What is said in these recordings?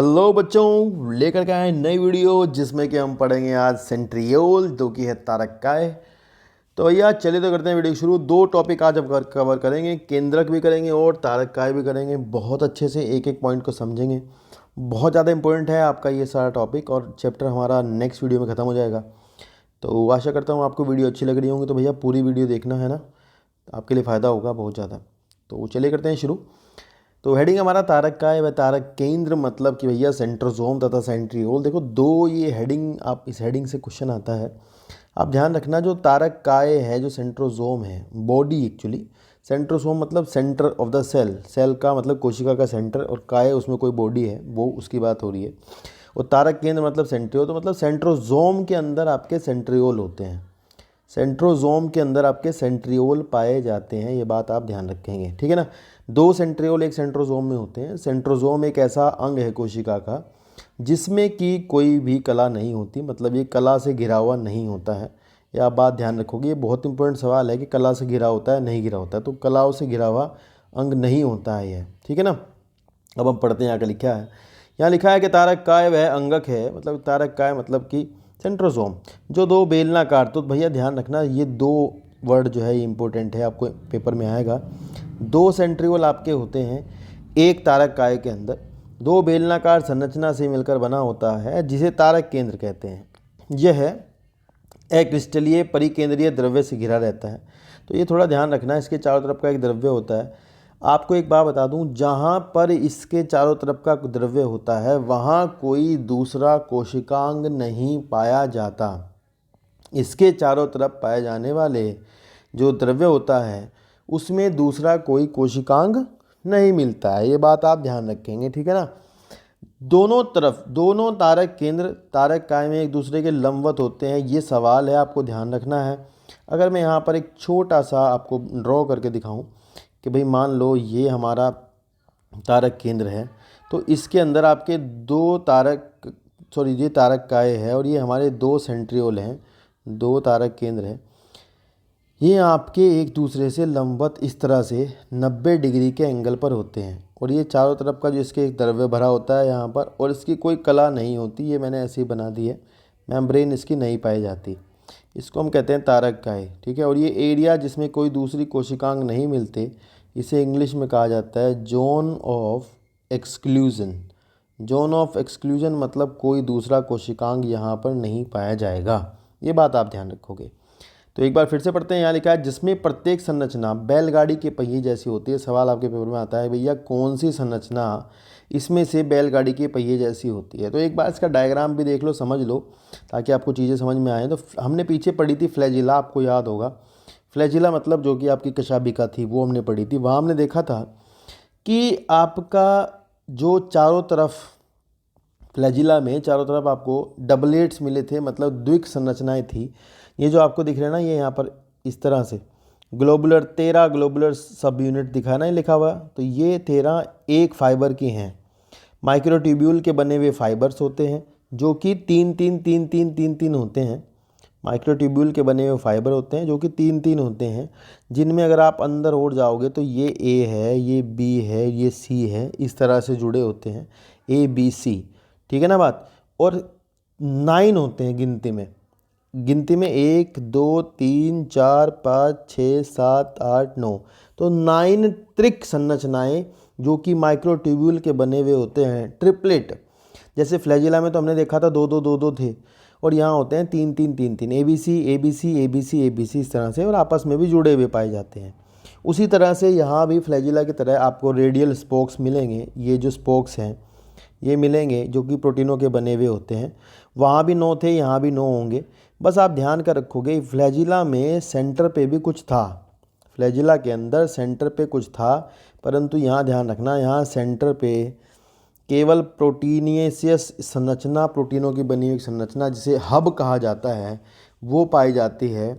Hello बच्चों, लेकर के आए नई वीडियो जिसमें कि हम पढ़ेंगे आज सेंट्रियोल जो कि है तारककाय। तो भैया चलिए तो करते हैं वीडियो शुरू। दो टॉपिक आज हम कवर करेंगे, केंद्रक भी करेंगे और तारककाय भी करेंगे। बहुत अच्छे से एक एक पॉइंट को समझेंगे। बहुत ज़्यादा इंपॉर्टेंट है आपका ये सारा टॉपिक और चैप्टर हमारा नेक्स्ट वीडियो में ख़त्म हो जाएगा। तो आशा करता हूँ आपको वीडियो अच्छी लग रही होंगी। तो भैया पूरी वीडियो देखना है ना, आपके लिए फ़ायदा होगा बहुत ज़्यादा। तो चलिए करते हैं शुरू। तो हेडिंग हमारा तारककाय व तारक केंद्र, मतलब कि भैया सेंट्रोसोम तथा सेंट्रियोल। देखो दो ये हेडिंग, आप इस हेडिंग से क्वेश्चन आता है। आप ध्यान रखना, जो तारककाय है, जो सेंट्रोसोम है, बॉडी एक्चुअली। सेंट्रोसोम मतलब centre of the cell, cell का मतलब कोशिका का सेंटर, और काय उसमें कोई बॉडी है, वो उसकी बात हो रही है। और तारक केंद्र मतलब सेंट्रियोल, तो मतलब सेंट्रोसोम के अंदर आपके सेंट्रियोल होते हैं। सेंट्रोसोम के अंदर आपके सेंट्रियोल पाए जाते हैं, ये बात आप ध्यान रखेंगे, ठीक है ना। दो सेंट्रियोल एक सेंट्रोसोम में होते हैं। सेंट्रोसोम एक ऐसा अंग है कोशिका का जिसमें कि कोई भी कला नहीं होती, मतलब ये कला से घिरा हुआ नहीं होता है। ये आप बात ध्यान रखोगे, ये बहुत इंपॉर्टेंट सवाल है कि कला से घिरा होता है नहीं घिरा होता है। तो कलाओं से घिरा हुआ अंग नहीं होता है यह, ठीक है ना। अब हम पढ़ते हैं यहाँ का लिखा है। यहाँ लिखा है कि तारककाय वह अंगक है, मतलब तारककाय मतलब कि सेंट्रोसोम जो दो बेलनाकार। तो भैया ध्यान रखना, ये दो वर्ड जो है ये इंपॉर्टेंट है, आपको पेपर में आएगा। दो सेंट्रियोल आपके होते हैं एक तारककाय के अंदर। दो बेलनाकार संरचना से मिलकर बना होता है जिसे तारक केंद्र कहते हैं। यह अक्रिस्टलीय परिकेंद्रीय द्रव्य से घिरा रहता है। तो ये थोड़ा ध्यान रखना, इसके चारों तरफ का एक द्रव्य होता है। आपको एक बात बता दूं, जहाँ पर इसके चारों तरफ का द्रव्य होता है वहाँ कोई दूसरा कोशिकांग नहीं पाया जाता। इसके चारों तरफ पाए जाने वाले जो द्रव्य होता है उसमें दूसरा कोई कोशिकांग नहीं मिलता है, ये बात आप ध्यान रखेंगे, ठीक है ना। दोनों तरफ, दोनों तारक केंद्र तारककाय में एक दूसरे के लंबवत होते हैं, ये सवाल है, आपको ध्यान रखना है। अगर मैं यहाँ पर एक छोटा सा आपको ड्रॉ करके दिखाऊं कि भाई मान लो ये हमारा तारक केंद्र है, तो इसके अंदर आपके दो तारक, सॉरी ये तारककाय है और ये हमारे दो सेंट्रियोल हैं, दो तारक केंद्र हैं। ये आपके एक दूसरे से लंबवत इस तरह से 90 डिग्री के एंगल पर होते हैं। और ये चारों तरफ का जो इसके एक द्रव्य भरा होता है यहाँ पर, और इसकी कोई कला नहीं होती, ये मैंने ऐसे ही बना दी है, मेम्ब्रेन इसकी नहीं पाई जाती। इसको हम कहते हैं तारककाय, ठीक है। और ये एरिया जिसमें कोई दूसरी कोशिकांग नहीं मिलते, इसे इंग्लिश में कहा जाता है zone of exclusion. Zone of exclusion मतलब कोई दूसरा कोशिकांग यहाँ पर नहीं पाया जाएगा, ये बात आप ध्यान रखोगे। तो एक बार फिर से पढ़ते हैं। यहाँ लिखा है जिसमें प्रत्येक संरचना बैलगाड़ी के पहिए जैसी होती है। सवाल आपके पेपर में आता है भैया कौन सी संरचना इसमें से बैलगाड़ी के पहिए जैसी होती है। तो एक बार इसका डायग्राम भी देख लो, समझ लो, ताकि आपको चीज़ें समझ में आए। तो हमने पीछे पढ़ी थी फ्लैजिला, आपको याद होगा। फ्लैजिला मतलब जो कि आपकी कशाभिका थी, वो हमने पढ़ी थी। वहाँ हमने देखा था कि आपका जो चारों तरफ फ्लैजिला में चारों तरफ आपको डबलेट्स मिले थे, मतलब द्विक संरचनाएं थी। ये जो आपको दिख रहे हैं ना, ये यहाँ पर इस तरह से ग्लोबुलर 13 ग्लोबुलर सब यूनिट दिखा ना, लिखा हुआ, तो ये 13 एक फाइबर की हैं। माइक्रोट्यूब्यूल के बने हुए फाइबर्स होते हैं जो कि 3-3-3-3-3-3 होते हैं। माइक्रोट्यूब्यूल के बने हुए फाइबर होते हैं जो कि 3-3 होते हैं, जिनमें अगर आप अंदर और जाओगे तो ये ए है, ये बी है, ये सी है, इस तरह से जुड़े होते हैं, ABC, ठीक है ना बात। और 9 होते हैं गिनती में, 1 2 3 4 5 6 7 8 9, तो 9 त्रिक संरचनाएं जो कि माइक्रोट्यूब्यूल के बने हुए होते हैं, ट्रिपलेट। जैसे फ्लैजिला में तो हमने देखा था 2-2-2-2 थे, और यहाँ होते हैं 3-3-3-3, ABC ABC ABC ABC इस तरह से, और आपस में भी जुड़े हुए पाए जाते हैं। उसी तरह से यहाँ भी फ्लैजिला की तरह आपको रेडियल स्पोक्स मिलेंगे। ये जो स्पोक्स हैं ये मिलेंगे जो कि प्रोटीनों के बने हुए होते हैं। वहाँ भी 9 थे, यहाँ भी 9 होंगे। बस आप ध्यान कर रखोगे फ्लैजिला में सेंटर पे भी कुछ था, फ्लैजिला के अंदर सेंटर पे कुछ था, परंतु यहाँ ध्यान रखना, यहाँ सेंटर पे केवल प्रोटीनियस संरचना, प्रोटीनों की बनी हुई संरचना जिसे हब कहा जाता है, वो पाई जाती है।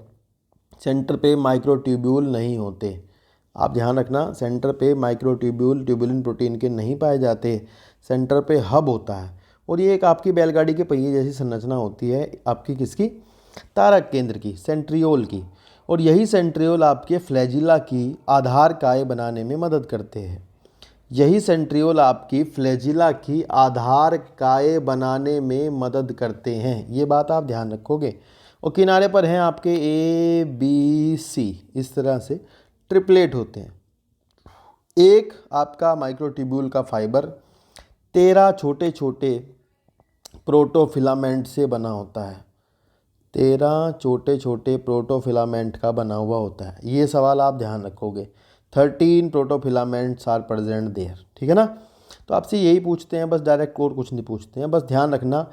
सेंटर पे माइक्रोट्यूब्यूल नहीं होते, आप ध्यान रखना, सेंटर पे माइक्रोट्यूब्यूल ट्यूबुलिन प्रोटीन के नहीं पाए जाते, सेंटर पे हब होता है। और ये एक आपकी बैलगाड़ी के पहिए जैसी संरचना होती है आपकी, किसकी, तारक केंद्र की, सेंट्रियोल की। और यही सेंट्रियोल आपके फ्लैजिला की आधार काय बनाने में मदद करते हैं। यही सेंट्रियोल आपकी फ्लैजिला की आधार काय बनाने में मदद करते हैं, ये बात आप ध्यान रखोगे। और किनारे पर हैं आपके ABC, इस तरह से ट्रिपलेट होते हैं। एक आपका माइक्रोट्यूब्यूल का फाइबर 13 छोटे छोटे प्रोटोफिलामेंट से बना होता है। 13 छोटे छोटे प्रोटोफिलामेंट का बना हुआ होता है। ये सवाल आप ध्यान रखोगे। 13 प्रोटोफिलामेंट्स आर प्रेजेंट देयर, ठीक है ना। तो आपसे यही पूछते हैं बस, डायरेक्ट और कुछ नहीं पूछते हैं। बस ध्यान रखना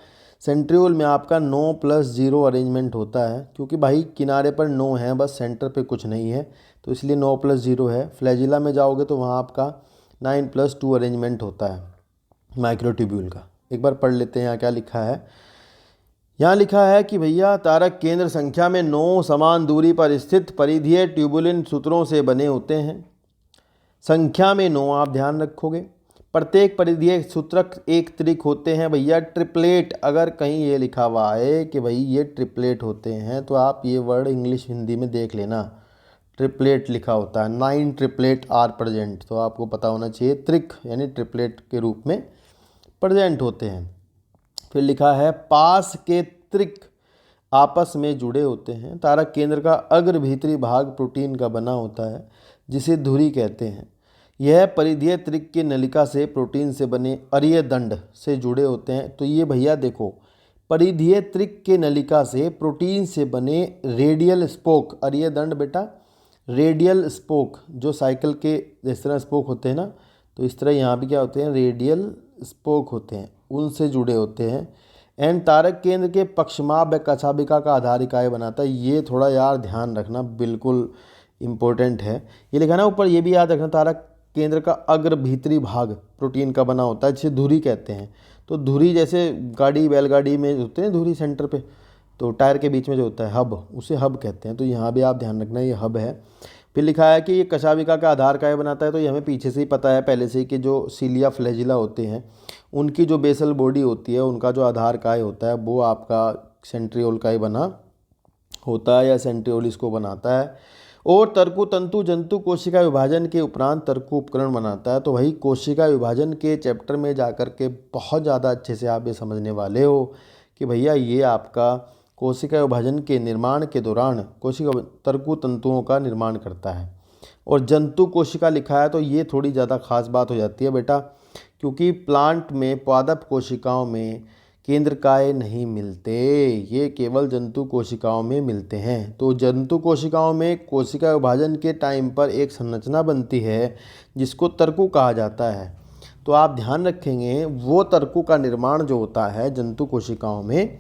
सेंट्रियोल में आपका 9+0 अरेंजमेंट होता है, क्योंकि भाई किनारे पर 9 है, बस सेंटर पे कुछ नहीं है, तो इसलिए 9+0 है। फ्लैजिला में जाओगे तो वहाँ आपका 9+2 अरेंजमेंट होता है माइक्रोट्यूब्यूल का। एक बार पढ़ लेते हैं यहाँ क्या लिखा है। यहाँ लिखा है कि भैया तारक केंद्र संख्या में 9 समान दूरी पर स्थित परिधीय ट्यूबुलिन सूत्रों से बने होते हैं। संख्या में 9 आप ध्यान रखोगे। प्रत्येक परिधीय सूत्रक एक त्रिक होते हैं भैया ट्रिपलेट। अगर कहीं ये लिखा हुआ है कि भाई ये ट्रिपलेट होते हैं तो आप ये वर्ड इंग्लिश हिंदी में देख लेना, ट्रिपलेट लिखा होता है। 9 ट्रिपलेट आर प्रेजेंट, तो आपको पता होना चाहिए त्रिक यानी ट्रिपलेट के रूप में प्रेजेंट होते हैं। फिर लिखा है पास के त्रिक आपस में जुड़े होते हैं। तारक केंद्र का अग्र भीतरी भाग प्रोटीन का बना होता है जिसे धुरी कहते हैं। यह परिधीय त्रिक की नलिका से प्रोटीन से बने अरीय दंड से जुड़े होते हैं। तो ये भैया देखो, परिधीय त्रिक के नलिका से प्रोटीन से बने रेडियल स्पोक, अरीय दंड बेटा रेडियल स्पोक, जो साइकिल के जिस तरह स्पोक होते हैं ना, तो इस तरह यहाँ भी क्या होते हैं, रेडियल स्पोक होते हैं, उनसे जुड़े होते हैं। एंड तारक केंद्र के पक्षमाप व कशाभिका का आधार इकाई बनाता है। ये थोड़ा यार ध्यान रखना, बिल्कुल इम्पोर्टेंट है। ये लिखा ना ऊपर, ये भी याद रखना, तारक केंद्र का अग्र भीतरी भाग प्रोटीन का बना होता है जिसे धुरी कहते हैं। तो धुरी जैसे गाड़ी बैलगाड़ी में होते हैं धुरी सेंटर पे, तो टायर के बीच में जो होता है हब, उसे हब कहते हैं। तो यहाँ भी आप ध्यान रखना ये हब है। फिर लिखा है कि ये कशाभिका का आधार काय बनाता है। तो ये हमें पीछे से ही पता है पहले से ही कि जो सीलिया फ्लैजिला होते हैं उनकी जो बेसल बॉडी होती है उनका जो आधार काय होता है वो आपका सेंट्रियोल का ही बना होता है या सेंट्रियोल इसको बनाता है। और तर्कु तंतु जंतु कोशिका विभाजन के उपरांत तर्कु उपकरण बनाता है। तो वही कोशिका विभाजन के चैप्टर में जाकर के बहुत ज़्यादा अच्छे से आप ये समझने वाले हो कि भैया ये आपका कोशिका विभाजन के निर्माण के दौरान कोशिका तर्कु तंतुओं का निर्माण करता है। और जंतु कोशिका लिखा है तो ये थोड़ी ज़्यादा खास बात हो जाती है बेटा, क्योंकि प्लांट में पादप कोशिकाओं में केंद्रकाय नहीं मिलते, ये केवल जंतु कोशिकाओं में मिलते हैं। तो जंतु कोशिकाओं में कोशिका विभाजन के टाइम पर एक संरचना बनती है जिसको तर्कु कहा जाता है। तो आप ध्यान रखेंगे वो तर्कु का निर्माण जो होता है जंतु कोशिकाओं में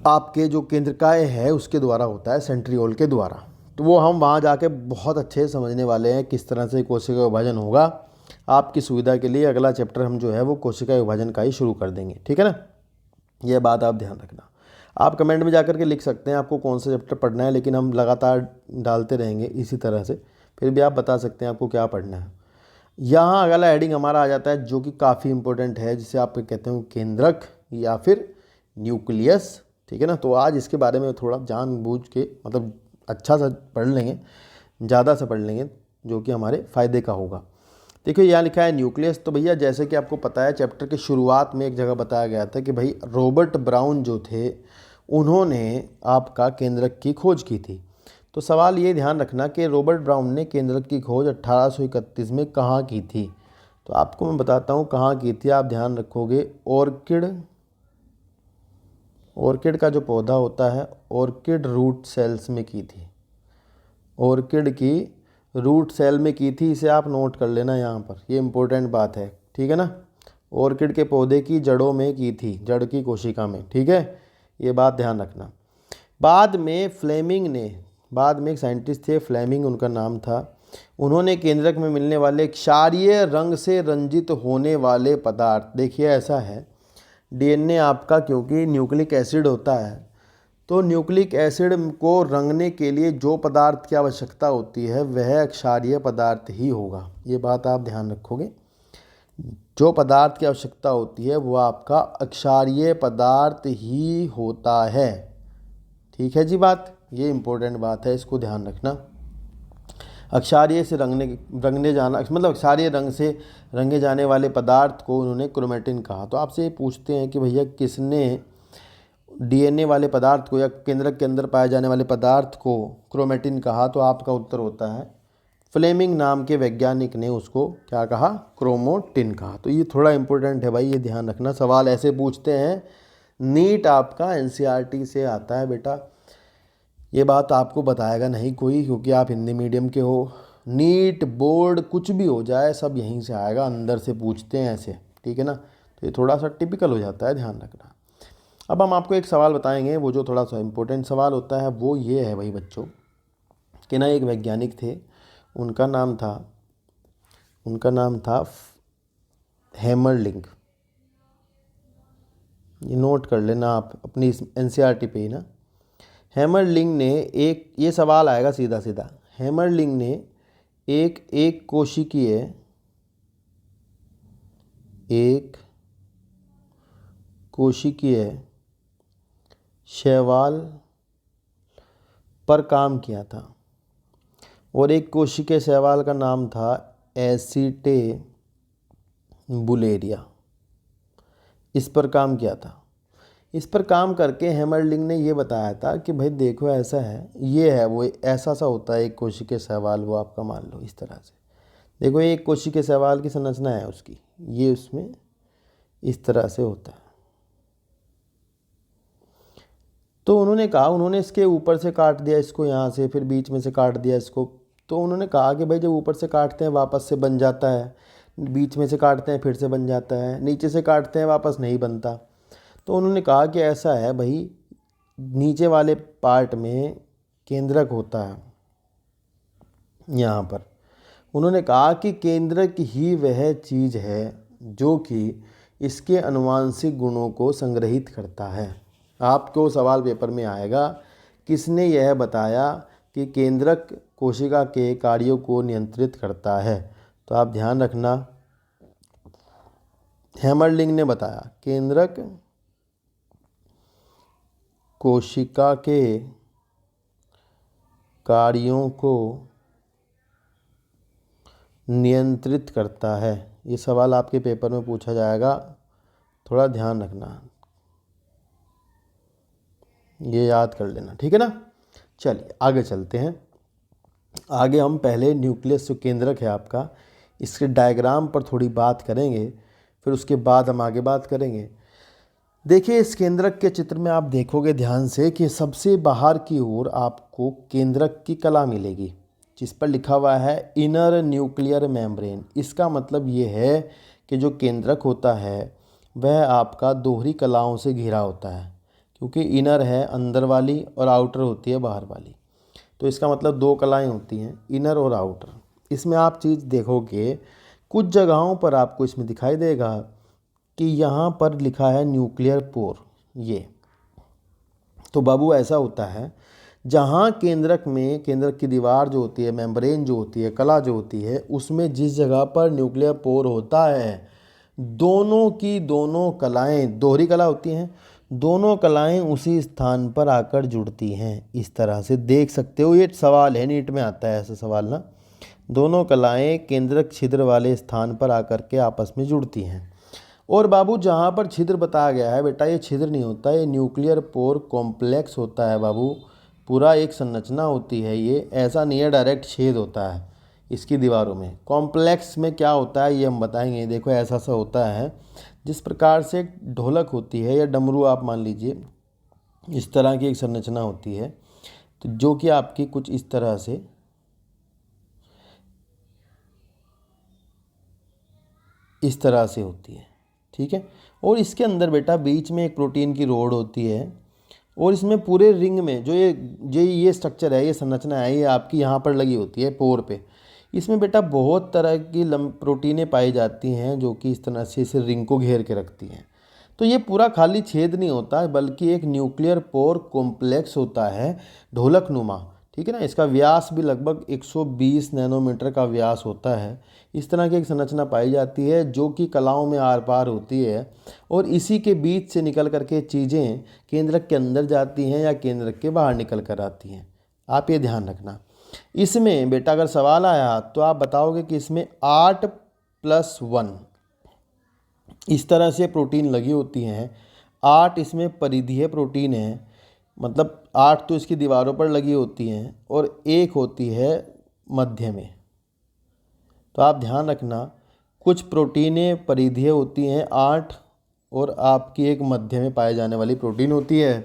आपके जो केंद्रकाय है उसके द्वारा होता है, सेंट्रियोल के द्वारा। तो वो हम वहाँ जाके बहुत अच्छे से समझने वाले हैं किस तरह से कोशिका विभाजन होगा। आपकी सुविधा के लिए अगला चैप्टर हम जो है वो कोशिका विभाजन का ही शुरू कर देंगे, ठीक है ना। यह बात आप ध्यान रखना। आप कमेंट में जाकर के लिख सकते हैं आपको कौन सा चैप्टर पढ़ना है, लेकिन हम लगातार डालते रहेंगे इसी तरह से, फिर भी आप बता सकते हैं आपको क्या पढ़ना है। यहाँ अगला हेडिंग हमारा आ जाता है जो कि काफ़ी इंपॉर्टेंट है, जिसे आप कहते हैं केंद्रक या फिर न्यूक्लियस, ठीक है ना। तो आज इसके बारे में थोड़ा जानबूझ के मतलब अच्छा सा पढ़ लेंगे, ज़्यादा सा पढ़ लेंगे जो कि हमारे फ़ायदे का होगा। देखिए यहाँ लिखा है न्यूक्लियस। तो भैया जैसे कि आपको पता है चैप्टर की शुरुआत में एक जगह बताया गया था कि भाई रॉबर्ट ब्राउन जो थे उन्होंने आपका केंद्रक की खोज की थी। तो सवाल ये ध्यान रखना कि रॉबर्ट ब्राउन ने केंद्रक की खोज 1831 में कहाँ की थी। तो आपको मैं बताता हूँ कहाँ की थी, आप ध्यान रखोगे। ऑर्किड का जो पौधा होता है ऑर्किड रूट सेल्स में की थी, ऑर्किड की रूट सेल में की थी। इसे आप नोट कर लेना यहाँ पर, ये इंपॉर्टेंट बात है, ठीक है ना। ऑर्किड के पौधे की जड़ों में की थी, जड़ की कोशिका में, ठीक है, ये बात ध्यान रखना। बाद में एक साइंटिस्ट थे फ्लेमिंग उनका नाम था, उन्होंने केंद्रक में मिलने वाले क्षारीय रंग से रंजित होने वाले पदार्थ, देखिए ऐसा है डीएनए आपका क्योंकि न्यूक्लिक एसिड होता है, तो न्यूक्लिक एसिड को रंगने के लिए जो पदार्थ की आवश्यकता होती है वह क्षारीय पदार्थ ही होगा। ये बात आप ध्यान रखोगे, जो पदार्थ की आवश्यकता होती है वो आपका अक्षारीय पदार्थ ही होता है, ठीक है जी बात, ये इंपॉर्टेंट बात है, इसको ध्यान रखना। अक्षारीय से रंगने जाना, मतलब अक्षारीय रंग से रंगे जाने वाले पदार्थ को उन्होंने क्रोमेटिन कहा। तो आपसे ये पूछते हैं कि भैया किसने डीएनए वाले पदार्थ को या केंद्रक के अंदर पाए जाने वाले पदार्थ को क्रोमेटिन कहा, तो आपका उत्तर होता है फ्लेमिंग नाम के वैज्ञानिक ने उसको क्या कहा, क्रोमोटिन कहा। तो ये थोड़ा इंपॉर्टेंट है भाई, ये ध्यान रखना, सवाल ऐसे पूछते हैं। नीट आपका एनसीईआरटी से आता है बेटा, ये बात आपको बताएगा नहीं कोई, क्योंकि आप हिंदी मीडियम के हो। नीट बोर्ड कुछ भी हो जाए सब यहीं से आएगा, अंदर से पूछते हैं ऐसे, ठीक है ना। तो ये थोड़ा सा टिपिकल हो जाता है, ध्यान रखना। अब हम आपको एक सवाल बताएंगे, वो जो थोड़ा सा इम्पोर्टेंट सवाल होता है वो ये है भाई बच्चों कि ना एक वैज्ञानिक थे, उनका नाम था हैमरलिंग। ये नोट कर लेना आप अपनी एनसीईआरटी पे ही ना। हैमरलिंग ने ये सवाल आएगा सीधा सीधा, हैमरलिंग ने एक कोशिकीय शैवाल पर काम किया था, और एक कोशिकीय शैवाल का नाम था एसिटेबुलेरिया। इस पर काम किया था। इस पर काम करके हैमरलिंग ने ये बताया था कि भाई देखो ऐसा है, ये है वो ऐसा सा होता है एक कोशिकीय शैवाल, वो आपका मान लो इस तरह से। देखो ये एक कोशिकीय शैवाल की संरचना है उसकी, ये उसमें इस तरह से होता है। तो उन्होंने इसके ऊपर से काट दिया इसको यहाँ से, फिर बीच में से काट दिया इसको। तो उन्होंने कहा कि भाई जब ऊपर से काटते हैं वापस से बन जाता है, बीच में से काटते हैं फिर से बन जाता है, नीचे से काटते हैं वापस नहीं बनता। तो उन्होंने कहा कि ऐसा है भाई, नीचे वाले पार्ट में केंद्रक होता है। यहाँ पर उन्होंने कहा कि केंद्रक ही वह चीज़ है जो कि इसके आनुवांशिक गुणों को संग्रहित करता है। आपको सवाल पेपर में आएगा, किसने यह बताया कि केंद्रक कोशिका के कार्यों को नियंत्रित करता है। तो आप ध्यान रखना, हैमरलिंग ने बताया केंद्रक कोशिका के कार्यों को नियंत्रित करता है। ये सवाल आपके पेपर में पूछा जाएगा, थोड़ा ध्यान रखना, ये याद कर लेना, ठीक है ना। चलिए आगे चलते हैं। आगे हम पहले न्यूक्लियस जो केंद्रक है आपका, इसके डायग्राम पर थोड़ी बात करेंगे, फिर उसके बाद हम आगे बात करेंगे। देखिए इस केंद्रक के चित्र में आप देखोगे ध्यान से कि सबसे बाहर की ओर आपको केंद्रक की कला मिलेगी, जिस पर लिखा हुआ है इनर न्यूक्लियर मेम्ब्रेन। इसका मतलब ये है कि जो केंद्रक होता है वह आपका दोहरी कलाओं से घिरा होता है, क्योंकि इनर है अंदर वाली और आउटर होती है बाहर वाली। तो इसका मतलब दो कलाएं होती हैं, इनर और आउटर। इसमें आप चीज़ देखोगे कुछ जगहों पर आपको इसमें दिखाई देगा कि यहाँ पर लिखा है न्यूक्लियर पोर। ये तो बाबू ऐसा होता है जहाँ केंद्रक की दीवार जो होती है, मेम्ब्रेन जो होती है, कला जो होती है, उसमें जिस जगह पर न्यूक्लियर पोर होता है, दोनों की दोनों कलाएं दोहरी कला होती हैं, दोनों कलाएं उसी स्थान पर आकर जुड़ती हैं। इस तरह से देख सकते हो, ये सवाल है, नीट में आता है ऐसा सवाल ना। दोनों कलाएं केंद्रक छिद्र वाले स्थान पर आकर के आपस में जुड़ती हैं। और बाबू जहाँ पर छिद्र बताया गया है बेटा, ये छिद्र नहीं होता, ये न्यूक्लियर पोर कॉम्प्लेक्स होता है बाबू, पूरा एक संरचना होती है ये, ऐसा नहीं है डायरेक्ट छेद होता है इसकी दीवारों में। कॉम्प्लेक्स में क्या होता है ये हम बताएंगे। देखो ऐसा सा होता है, जिस प्रकार से एक ढोलक होती है या डमरू आप मान लीजिए, इस तरह की एक संरचना होती है, तो जो कि आपकी कुछ इस तरह से होती है, ठीक है। और इसके अंदर बेटा बीच में एक प्रोटीन की रोड होती है, और इसमें पूरे रिंग में जो ये स्ट्रक्चर है, ये संरचना है, ये आपकी यहाँ पर लगी होती है पोर पे। इसमें बेटा बहुत तरह की प्रोटीनें पाई जाती हैं जो कि इस तरह से इस रिंग को घेर के रखती हैं। तो ये पूरा खाली छेद नहीं होता, बल्कि एक न्यूक्लियर पोर कॉम्प्लेक्स होता है, ढोलक नुमा, ठीक है ना। इसका व्यास भी लगभग 120 नैनोमीटर का व्यास होता है। इस तरह की एक संरचना पाई जाती है जो कि कलाओं में आर पार होती है, और इसी के बीच से निकल करके चीज़ें केंद्रक के अंदर जाती हैं या केंद्रक के बाहर निकल कर आती हैं। आप ये ध्यान रखना। इसमें बेटा अगर सवाल आया तो आप बताओगे कि इसमें 8+1 इस तरह से प्रोटीन लगी होती हैं। 8 इसमें परिधीय प्रोटीन है, मतलब 8 तो इसकी दीवारों पर लगी होती हैं और 1 होती है मध्य में। तो आप ध्यान रखना, कुछ प्रोटीनें परिधीय होती हैं 8 और आपकी एक मध्य में पाए जाने वाली प्रोटीन होती है।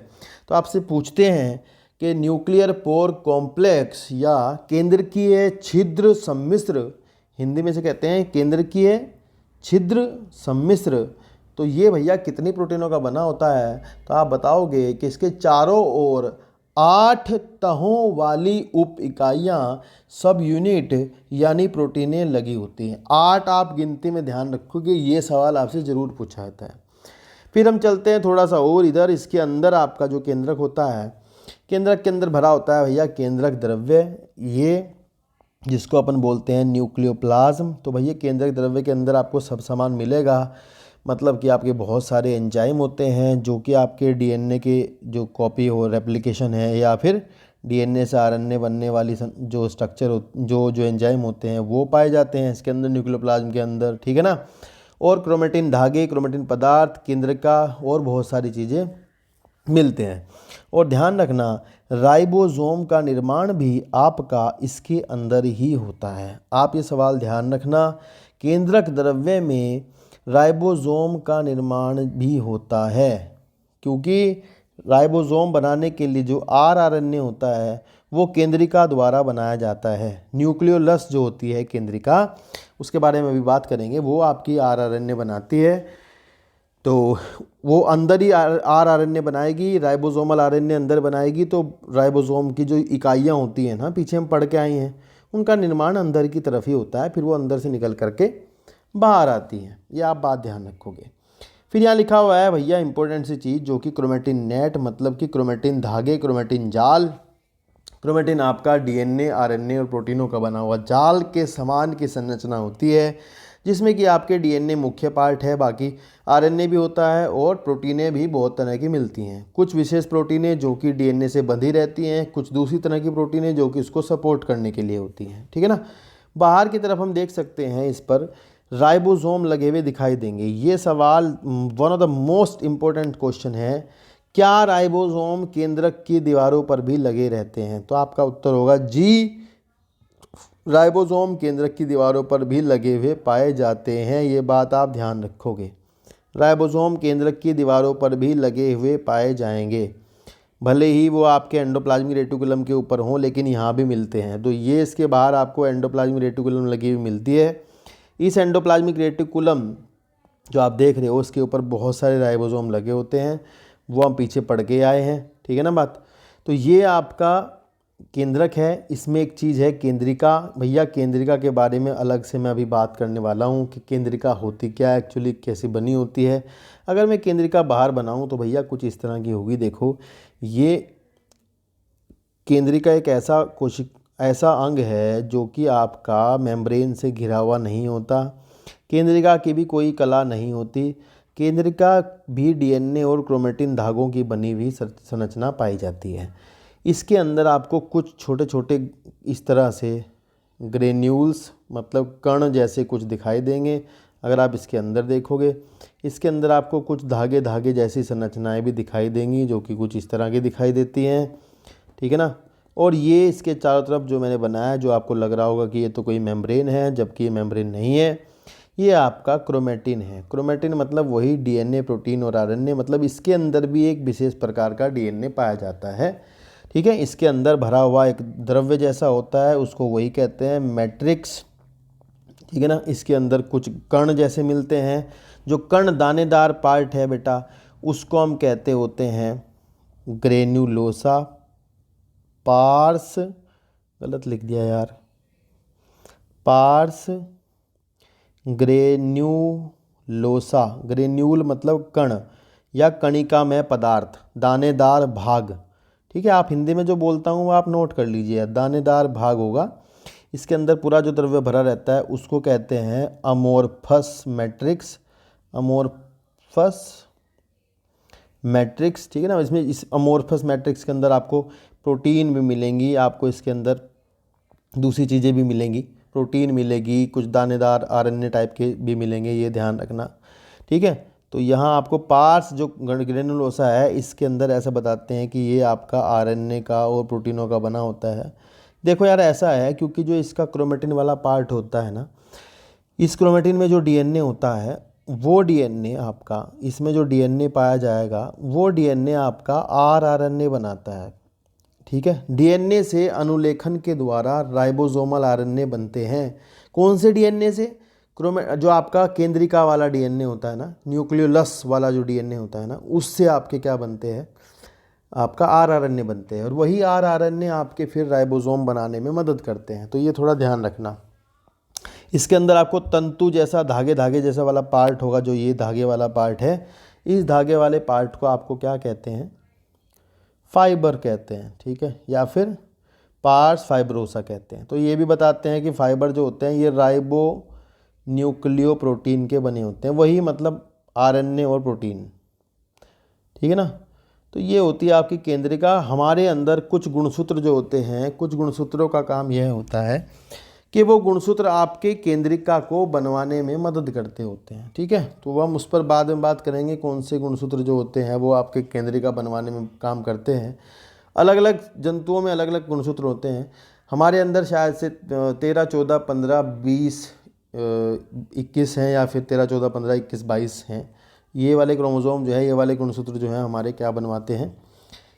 तो आपसे पूछते हैं कि न्यूक्लियर पोर कॉम्प्लेक्स या केंद्रकीय छिद्र सम्मिश्र, हिंदी में से कहते हैं केंद्रकीय छिद्र सम्मिश्र, तो ये भैया कितनी प्रोटीनों का बना होता है? तो आप बताओगे कि इसके चारों ओर 8 तहों वाली उप इकाइयाँ सब यूनिट यानी प्रोटीनें लगी होती हैं। 8 आप गिनती में ध्यान रखोगे, ये सवाल आपसे ज़रूर पूछा जाता है। फिर हम चलते हैं थोड़ा सा और इधर। इसके अंदर आपका जो केंद्रक होता है, केंद्रक के अंदर भरा होता है भैया केंद्रक द्रव्य, ये जिसको अपन बोलते हैं न्यूक्लियोप्लाज्म। तो भैया केंद्रक द्रव्य के अंदर आपको सब सामान मिलेगा, मतलब कि आपके बहुत सारे एंजाइम होते हैं जो कि आपके डीएनए के जो कॉपी हो रेप्लिकेशन है या फिर डीएनए से आरएनए बनने वाली जो स्ट्रक्चर जो एंजाइम होते हैं वो पाए जाते हैं इसके अंदर, न्यूक्लियोप्लाज्म के अंदर, ठीक है ना। और क्रोमेटिन धागे, क्रोमेटिन पदार्थ, केंद्रिका और बहुत सारी चीज़ें मिलते हैं। और ध्यान रखना, राइबोसोम का निर्माण भी आपका इसके अंदर ही होता है। आप ये सवाल ध्यान रखना, केंद्रक द्रव्य में राइबोसोम का निर्माण भी होता है, क्योंकि राइबोसोम बनाने के लिए जो आरएनए होता है वो केंद्रिका द्वारा बनाया जाता है। न्यूक्लियोलस जो होती है केंद्रिका, उसके बारे में भी बात करेंगे, वो आपकी आरएनए बनाती है। तो वो अंदर ही आरएनए बनाएगी, राइबोसोमल आरएनए अंदर बनाएगी। तो राइबोसोम की जो इकाइयाँ होती हैं ना, पीछे हम पढ़ के आए हैं, उनका निर्माण अंदर की तरफ ही होता है, फिर वो अंदर से निकल करके बाहर आती हैं। ये आप बात ध्यान रखोगे। फिर यहाँ लिखा हुआ है भैया इंपॉर्टेंट सी चीज़, जो कि क्रोमेटिन नेट, मतलब कि क्रोमेटिन धागे, क्रोमेटिन जाल। क्रोमेटिन आपका डीएनए, आरएनए और प्रोटीनों का बना हुआ जाल के समान की संरचना होती है, जिसमें कि आपके डीएनए मुख्य पार्ट है, बाकी आरएनए भी होता है और प्रोटीनें भी बहुत तरह की मिलती हैं। कुछ विशेष प्रोटीनें जो कि डीएनए से बंधी रहती हैं, कुछ दूसरी तरह की प्रोटीनें जो कि उसको सपोर्ट करने के लिए होती हैं, ठीक है ना। बाहर की तरफ हम देख सकते हैं, इस पर राइबोसोम लगे हुए दिखाई देंगे। ये सवाल one of the most important question है, क्या राइबोसोम केंद्रक की दीवारों पर भी लगे रहते हैं? तो आपका उत्तर होगा जी, राइबोसोम केंद्रक की दीवारों पर भी लगे हुए पाए जाते हैं। ये बात आप ध्यान रखोगे, राइबोसोम केंद्रक की दीवारों पर भी लगे हुए पाए जाएंगे, भले ही वो आपके एंडोप्लाज्मिक रेटिकुलम के ऊपर हों, लेकिन यहाँ भी मिलते हैं। तो ये इसके बाहर आपको एंडोप्लाज्मिक रेटिकुलम लगी हुई मिलती है। इस एंडोप्लाज्मिक रेटिकुलम जो आप देख रहे हो उसके ऊपर बहुत सारे राइबोसोम लगे होते हैं, वो हम पीछे पढ़ के आए हैं, ठीक है ना बात। तो ये आपका केंद्रक है। इसमें एक चीज़ है केंद्रिका। भैया केंद्रिका के बारे में अलग से मैं अभी बात करने वाला हूँ कि केंद्रिका होती क्या है, एक्चुअली कैसे बनी होती है। अगर मैं केंद्रिका बाहर बनाऊँ तो भैया कुछ इस तरह की होगी। देखो, ये केंद्रिका एक ऐसा अंग है जो कि आपका मेम्ब्रेन से घिरा हुआ नहीं होता। केंद्रिका की भी कोई कला नहीं होती। केंद्रिका भी डीएनए और क्रोमेटिन धागों की बनी हुई संरचना पाई जाती है। इसके अंदर आपको कुछ छोटे छोटे इस तरह से ग्रेन्यूल्स, मतलब कण जैसे कुछ दिखाई देंगे। अगर आप इसके अंदर देखोगे, इसके अंदर आपको कुछ धागे धागे जैसी संरचनाएं भी दिखाई देंगी, जो कि कुछ इस तरह की दिखाई देती हैं, ठीक है ना। और ये इसके चारों तरफ जो मैंने बनाया, जो आपको लग रहा होगा कि ये तो कोई मेम्ब्रेन है, जबकि ये मेम्ब्रेन नहीं है, ये आपका क्रोमेटिन है। क्रोमेटिन मतलब वही डीएनए, प्रोटीन और आरएनए, मतलब इसके अंदर भी एक विशेष प्रकार का डीएनए पाया जाता है, ठीक है। इसके अंदर भरा हुआ एक द्रव्य जैसा होता है, उसको वही कहते हैं मैट्रिक्स, ठीक है ना। इसके अंदर कुछ कण जैसे मिलते हैं, जो कण दानेदार पार्ट है बेटा, उसको हम कहते होते हैं ग्रेन्युलोसा। पार्स, गलत लिख दिया यार, पार्स ग्रेन्युलोसा। ग्रेन्यूल मतलब कण या कणिका में पदार्थ, दानेदार भाग, ठीक है। आप हिंदी में जो बोलता हूँ वो आप नोट कर लीजिए, दानेदार भाग होगा। इसके अंदर पूरा जो द्रव्य भरा रहता है उसको कहते हैं अमोर्फस मैट्रिक्स। अमोर्फस मैट्रिक्स, ठीक है ना। इसमें इस अमोर्फस मैट्रिक्स के अंदर आपको प्रोटीन भी मिलेंगी, आपको इसके अंदर दूसरी चीज़ें भी मिलेंगी, प्रोटीन मिलेगी, कुछ दानेदार आरएनए टाइप के भी मिलेंगे, ये ध्यान रखना। ठीक है, तो यहाँ आपको पार्ट्स जो ग्रेनुलोसा है इसके अंदर ऐसा बताते हैं कि ये आपका आरएनए का और प्रोटीनों का बना होता है। देखो यार ऐसा है, क्योंकि जो इसका क्रोमेटिन वाला पार्ट होता है ना, इस क्रोमेटिन में जो डीएनए होता है वो डीएनए आपका, इसमें जो डीएनए पाया जाएगा वो डीएनए आपका आरएनए बनाता है। ठीक है, डीएनए से अनुलेखन के द्वारा राइबोसोमल आरएनए बनते हैं। कौन से डीएनए से? जो आपका केंद्रिका वाला डीएनए होता है ना, न्यूक्लियोलस वाला जो डीएनए होता है ना, उससे आपके क्या बनते हैं? आपका आरएनए बनते हैं, और वही आरएनए आपके फिर राइबोसोम बनाने में मदद करते हैं। तो ये थोड़ा ध्यान रखना। इसके अंदर आपको तंतु जैसा धागे धागे जैसा वाला पार्ट होगा, जो ये धागे वाला पार्ट है, इस धागे वाले पार्ट को आपको क्या कहते हैं? फाइबर कहते हैं। ठीक है, या फिर पार्स फाइब्रोसा कहते हैं। तो ये भी बताते हैं कि फाइबर जो होते हैं ये राइबो न्यूक्लियो प्रोटीन के बने होते हैं, वही मतलब आरएनए और प्रोटीन। ठीक है ना, तो ये होती है आपकी केंद्रिका। हमारे अंदर कुछ गुणसूत्र जो होते हैं, कुछ गुणसूत्रों का काम यह होता है कि वो गुणसूत्र आपके केंद्रिका को बनवाने में मदद करते होते हैं। ठीक है, तो हम उस पर बाद में बात करेंगे, कौन से गुणसूत्र जो होते हैं वो आपके केंद्रिका बनवाने में काम करते हैं। अलग अलग जंतुओं में अलग अलग गुणसूत्र होते हैं। हमारे अंदर शायद से 13, 14, 15, 20, 21 हैं, या फिर 13, 14, 15, 21, 22 हैं। ये वाले क्रोमोसोम जो है, ये वाले गुणसूत्र जो है हमारे क्या बनवाते हैं?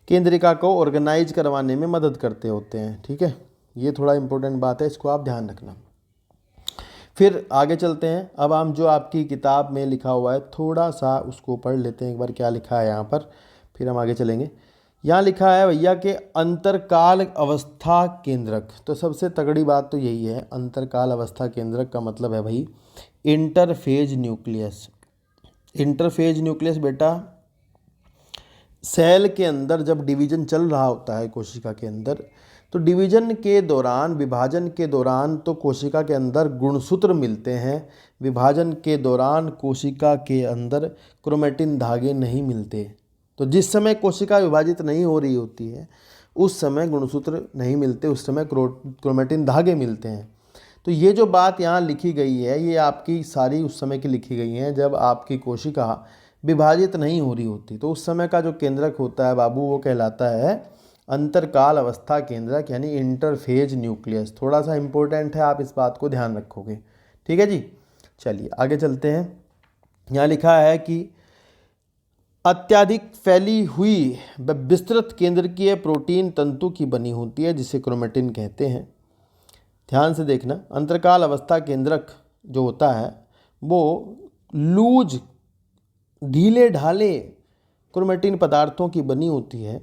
केंद्रिका को ऑर्गेनाइज करवाने में मदद करते होते हैं। ठीक है, ये थोड़ा इंपॉर्टेंट बात है, इसको आप ध्यान रखना। फिर आगे चलते हैं। अब हम जो आपकी किताब में लिखा हुआ है थोड़ा सा उसको पढ़ लेते हैं एक बार, क्या लिखा है यहाँ पर, फिर हम आगे चलेंगे। यहाँ लिखा है भैया कि अंतरकाल अवस्था केंद्रक। तो सबसे तगड़ी बात तो यही है, अंतरकाल अवस्था केंद्रक का मतलब है भाई इंटरफेज न्यूक्लियस। इंटरफेज न्यूक्लियस बेटा, सेल के अंदर जब डिवीजन चल रहा होता है कोशिका के अंदर, तो डिवीजन के दौरान, विभाजन के दौरान तो कोशिका के अंदर गुणसूत्र मिलते हैं, विभाजन के दौरान कोशिका के अंदर क्रोमेटिन धागे नहीं मिलते। तो जिस समय कोशिका विभाजित नहीं हो रही होती है उस समय गुणसूत्र नहीं मिलते, उस समय क्रोमेटिन धागे मिलते हैं। तो ये जो बात यहाँ लिखी गई है ये आपकी सारी उस समय की लिखी गई हैं जब आपकी कोशिका विभाजित नहीं हो रही होती। तो उस समय का जो केंद्रक होता है बाबू वो कहलाता है अंतरकाल अवस्था केंद्रक, यानी इंटरफेज न्यूक्लियस। थोड़ा सा इंपॉर्टेंट है, आप इस बात को ध्यान रखोगे। ठीक है जी, चलिए आगे चलते हैं। यहाँ लिखा है कि अत्यधिक फैली हुई विस्तृत केंद्रकीय प्रोटीन तंतु की बनी होती है जिसे क्रोमेटिन कहते हैं। ध्यान से देखना, अंतरकाल अवस्था केंद्रक जो होता है वो लूज ढीले ढाले क्रोमेटिन पदार्थों की बनी होती है,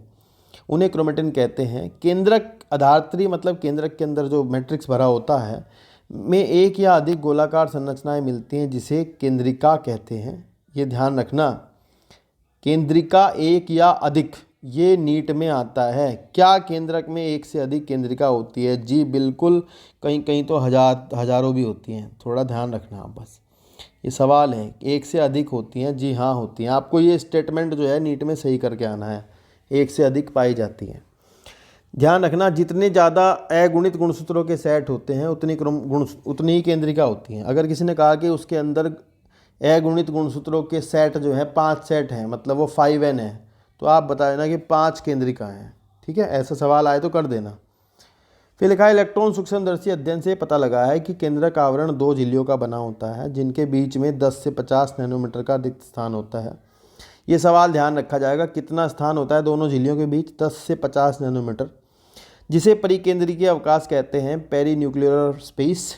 उन्हें क्रोमेटिन कहते हैं। केंद्रक आधारत्री मतलब केंद्रक के अंदर जो मैट्रिक्स भरा होता है में एक या अधिक गोलाकार संरचनाएं मिलती हैं जिसे केंद्रिका कहते हैं। ये ध्यान रखना, केंद्रिका एक या अधिक, ये नीट में आता है। क्या केंद्रक में एक से अधिक केंद्रिका होती है? जी बिल्कुल, कहीं कहीं तो हजारों भी होती हैं। थोड़ा ध्यान रखना आप, बस ये सवाल है, एक से अधिक होती हैं? जी हाँ होती हैं। आपको ये स्टेटमेंट जो है नीट में सही करके आना है, एक से अधिक पाई जाती हैं। ध्यान रखना, जितने ज़्यादा अगुणित गुणसूत्रों के सेट होते हैं उतनी ही केंद्रिका होती हैं। अगर किसी ने कहा कि उसके अंदर अगुणित गुणसूत्रों के सेट जो है 5 सेट हैं, मतलब वो 5n है, तो आप बता देना कि 5 केंद्रिका हैं। ठीक है, ऐसा सवाल आए तो कर देना। फिर लिखा है इलेक्ट्रॉन सूक्ष्मदर्शी अध्ययन से पता लगा है कि केंद्रक आवरण 2 झिल्लियों का बना होता है जिनके बीच में 10 से 50 नैनोमीटर का रिक्त स्थान होता है। ये सवाल ध्यान रखा जाएगा, कितना स्थान होता है दोनों झिल्लियों के बीच? 10 से 50 नैनोमीटर, जिसे परिकेंद्रीय अवकाश कहते हैं, पेरी न्यूक्लियर स्पेस।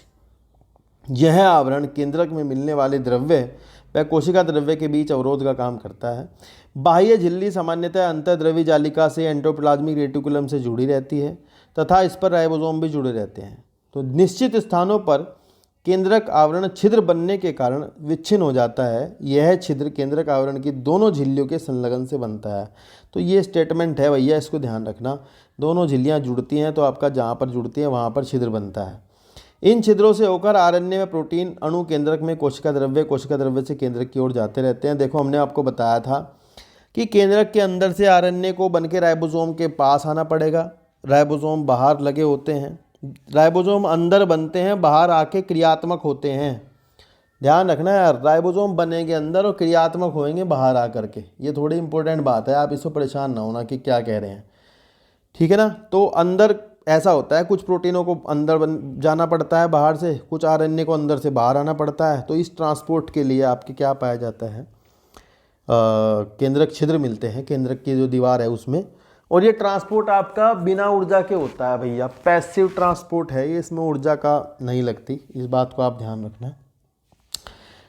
यह आवरण केंद्रक में मिलने वाले द्रव्य व कोशिका द्रव्य के बीच अवरोध का काम करता है। बाह्य झिल्ली सामान्यतः अंतर्द्रव्य जालिका से एंडोप्लाज्मिक रेटिकुलम से जुड़ी रहती है तथा इस पर राइबोसोम भी जुड़े रहते हैं। तो निश्चित स्थानों पर केंद्रक आवरण छिद्र बनने के कारण विच्छिन्न हो जाता है। यह छिद्र केंद्रक आवरण की दोनों झिल्लियों के संलग्न से बनता है। तो ये स्टेटमेंट है भैया, इसको ध्यान रखना। दोनों झिल्लियाँ जुड़ती हैं तो आपका जहाँ पर जुड़ती हैं वहाँ पर छिद्र बनता है। इन छिद्रों से होकर आरएनए में प्रोटीन अणु केंद्रक में कोशिका द्रव्य से केंद्रक की ओर जाते रहते हैं। देखो हमने आपको बताया था कि केंद्रक के अंदर से आरएनए को बन के राइबोसोम के पास आना पड़ेगा। राइबोसोम बाहर लगे होते हैं, राइबोसोम अंदर बनते हैं, बाहर आके क्रियात्मक होते हैं। ध्यान रखना यार, राइबोसोम बनेंगे अंदर और क्रियात्मक होंगे बाहर आकर के। ये थोड़ी इंपॉर्टेंट बात है, आप इसको परेशान ना होना कि क्या कह रहे हैं, ठीक है ना। तो अंदर ऐसा होता है, कुछ प्रोटीनों को अंदर जाना पड़ता है बाहर से, कुछ आरएनए को अंदर से बाहर आना पड़ता है। तो इस ट्रांसपोर्ट के लिए आपके क्या पाया जाता है, केंद्रक छिद्र मिलते हैं, केंद्रक की जो दीवार है उसमें। और ये ट्रांसपोर्ट आपका बिना ऊर्जा के होता है भैया, पैसिव ट्रांसपोर्ट है ये, इसमें ऊर्जा का नहीं लगती, इस बात को आप ध्यान रखना।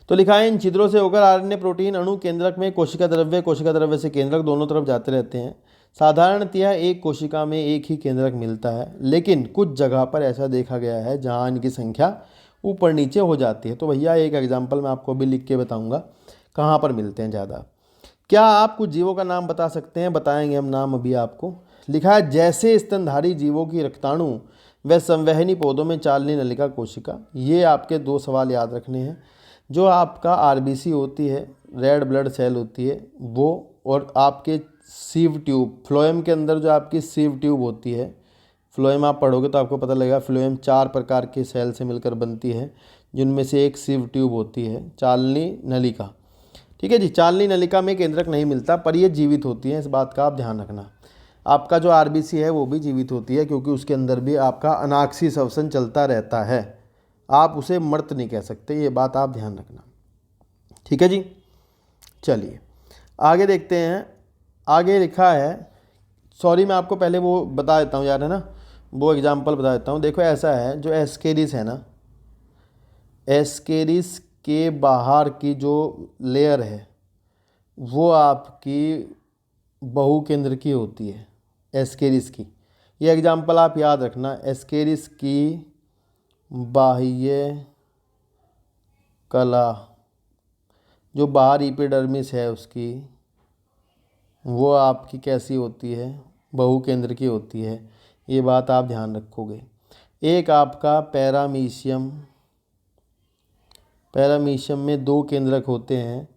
तो लिखा है इन छिद्रों से होकर आरएनए प्रोटीन अणु केंद्रक में कोशिका द्रव्य से केंद्रक दोनों तरफ जाते रहते हैं। साधारणतया एक कोशिका में एक ही केंद्रक मिलता है, लेकिन कुछ जगह पर ऐसा देखा गया है जहां इनकी संख्या ऊपर नीचे हो जाती है। तो भैया एक एग्जाम्पल मैं आपको अभी लिख के बताऊंगा कहाँ पर मिलते हैं ज़्यादा। क्या आप कुछ जीवों का नाम बता सकते हैं? बताएंगे हम नाम अभी आपको। लिखा है जैसे स्तनधारी जीवों की रक्ताणु व संवहनी पौधों में चालनी नलिका कोशिका। ये आपके 2 सवाल याद रखने हैं। जो आपका आरबीसी होती है, रेड ब्लड सेल होती है वो, और आपके सीव ट्यूब, फ्लोएम के अंदर जो आपकी सीव ट्यूब होती है, फ्लोएम आप पढ़ोगे तो आपको पता लगेगा, फ्लोएम 4 प्रकार के सेल से मिलकर बनती है, जिनमें से एक सीव ट्यूब होती है, चालनी नलिका। ठीक है जी, चालनी नलिका में केंद्रक नहीं मिलता, पर ये जीवित होती है, इस बात का आप ध्यान रखना। आपका जो आरबीसी है वो भी जीवित होती है, क्योंकि उसके अंदर भी आपका अनाक्षी श्वसन चलता रहता है, आप उसे मृत नहीं कह सकते, ये बात आप ध्यान रखना। ठीक है जी, चलिए आगे देखते हैं। आगे लिखा है, सॉरी मैं आपको पहले वो बता देता हूँ यार, है ना, वो एग्जाम्पल बता देता हूँ। देखो ऐसा है, जो एस्केरिस है ना, एस्केरिस के बाहर की जो लेयर है वो आपकी बहुकेंद्र की होती है, एस्केरिस की। ये एग्जाम्पल आप याद रखना, एस्केरिस की बाह्य कला, जो बाहर एपिडर्मिस है उसकी, वो आपकी कैसी होती है, बहुकेंद्र की होती है, ये बात आप ध्यान रखोगे। एक आपका पैरामीशियम, पैरामीशियम में 2 केंद्रक होते हैं,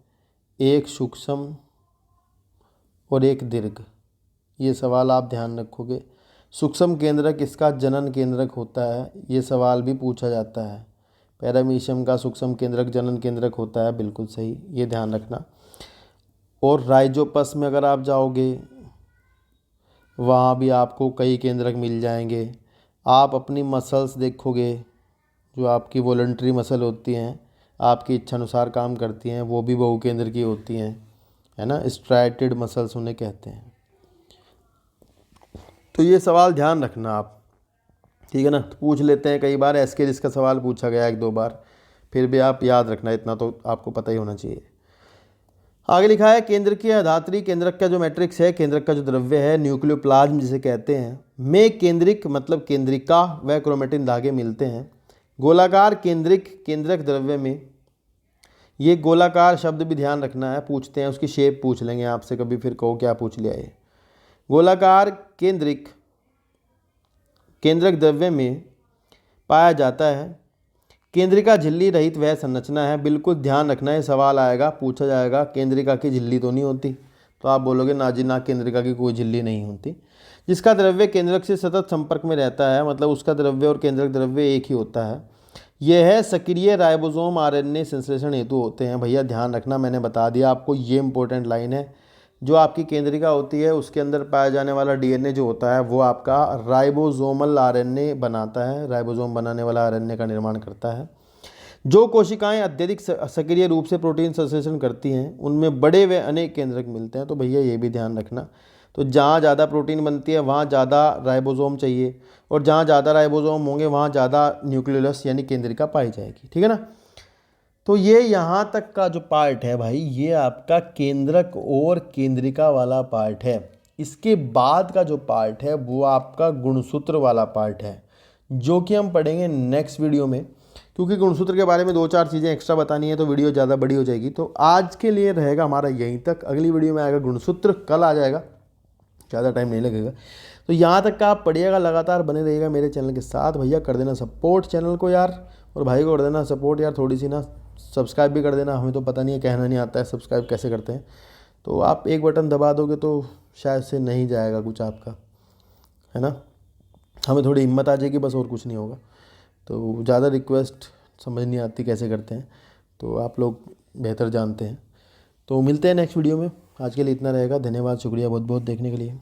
एक सूक्ष्म और एक दीर्घ, ये सवाल आप ध्यान रखोगे। सूक्ष्म केंद्रक इसका जनन केंद्रक होता है, ये सवाल भी पूछा जाता है। पैरामीशियम का सूक्ष्म केंद्रक जनन केंद्रक होता है, बिल्कुल सही, ये ध्यान रखना। और राइजोपस में अगर आप जाओगे वहाँ भी आपको कई केंद्रक मिल जाएंगे। आप अपनी मसल्स देखोगे, जो आपकी वॉलंटरी मसल होती हैं, आपकी इच्छानुसार काम करती हैं, वो भी बहुकेंद्र की होती हैं, है ना, स्ट्राइटेड मसल्स उन्हें कहते हैं। तो ये सवाल ध्यान रखना आप, ठीक है ना। तो पूछ लेते हैं कई बार, एस्केरिस का सवाल पूछा गया 1-2 बार, फिर भी आप याद रखना, इतना तो आपको पता ही होना चाहिए। आगे लिखा है केंद्र की धात्री, केंद्रक का जो मैट्रिक्स है, केंद्रक का जो द्रव्य है, न्यूक्लियोप्लाज्म जिसे कहते हैं, में केंद्रिक मतलब केंद्रिका व क्रोमेटिन धागे मिलते हैं। गोलाकार केंद्रिक केंद्रक द्रव्य में, ये गोलाकार शब्द भी ध्यान रखना है, पूछते हैं, उसकी शेप पूछ लेंगे आपसे कभी, फिर कहो क्या पूछ लिया ये। गोलाकार केंद्रिक केंद्रक द्रव्य में पाया जाता है। केंद्रिका झिल्ली रहित वह संरचना है, बिल्कुल ध्यान रखना है, सवाल आएगा, पूछा जाएगा केंद्रिका की झिल्ली तो नहीं होती, तो आप बोलोगे ना जी ना, केंद्रिका की कोई झिल्ली नहीं होती। जिसका द्रव्य केंद्रक से सतत संपर्क में रहता है, मतलब उसका द्रव्य और केंद्रक द्रव्य एक ही होता है। यह है सक्रिय राइबोसोम आरएनए संश्लेषण हेतु होते हैं। भैया ध्यान रखना, मैंने बता दिया आपको, ये इंपॉर्टेंट लाइन है। जो आपकी केंद्रिका होती है उसके अंदर पाया जाने वाला डीएनए जो होता है वो आपका राइबोसोमल आरएनए बनाता है, राइबोसोम बनाने वाला आरएनए का निर्माण करता है। जो कोशिकाएं अत्यधिक सक्रिय रूप से प्रोटीन संश्लेषण करती हैं उनमें बड़े व अनेक केंद्रक मिलते हैं। तो भैया ये भी ध्यान रखना, तो जहाँ ज़्यादा प्रोटीन बनती है वहाँ ज़्यादा राइबोसोम चाहिए, और जहाँ ज़्यादा राइबोसोम होंगे वहाँ ज़्यादा न्यूक्लियस यानी केंद्रिका पाई जाएगी, ठीक है ना। तो ये यहाँ तक का जो पार्ट है भाई, ये आपका केंद्रक और केंद्रिका वाला पार्ट है। इसके बाद का जो पार्ट है वो आपका गुणसूत्र वाला पार्ट है, जो कि हम पढ़ेंगे नेक्स्ट वीडियो में, क्योंकि गुणसूत्र के बारे में 2-4 चीज़ें एक्स्ट्रा बतानी है तो वीडियो ज़्यादा बड़ी हो जाएगी। तो आज के लिए रहेगा हमारा यहीं तक, अगली वीडियो में आएगा गुणसूत्र, कल आ जाएगा, ज़्यादा टाइम नहीं लगेगा। तो यहाँ तक का आप पढ़िएगा, लगातार बने रहिएगा मेरे चैनल के साथ। भैया कर देना सपोर्ट चैनल को यार, और भाई को कर देना सपोर्ट यार, थोड़ी सी ना, सब्सक्राइब भी कर देना, हमें तो पता नहीं है, कहना नहीं आता है सब्सक्राइब कैसे करते हैं, तो आप एक बटन दबा दोगे तो शायद से नहीं जाएगा कुछ आपका, है ना। हमें थोड़ी हिम्मत आ जाएगी बस, और कुछ नहीं होगा। तो ज़्यादा रिक्वेस्ट समझ नहीं आती कैसे करते हैं, तो आप लोग बेहतर जानते हैं। तो मिलते हैं नेक्स्ट वीडियो में, आज के लिए इतना रहेगा। धन्यवाद, शुक्रिया बहुत बहुत देखने के लिए।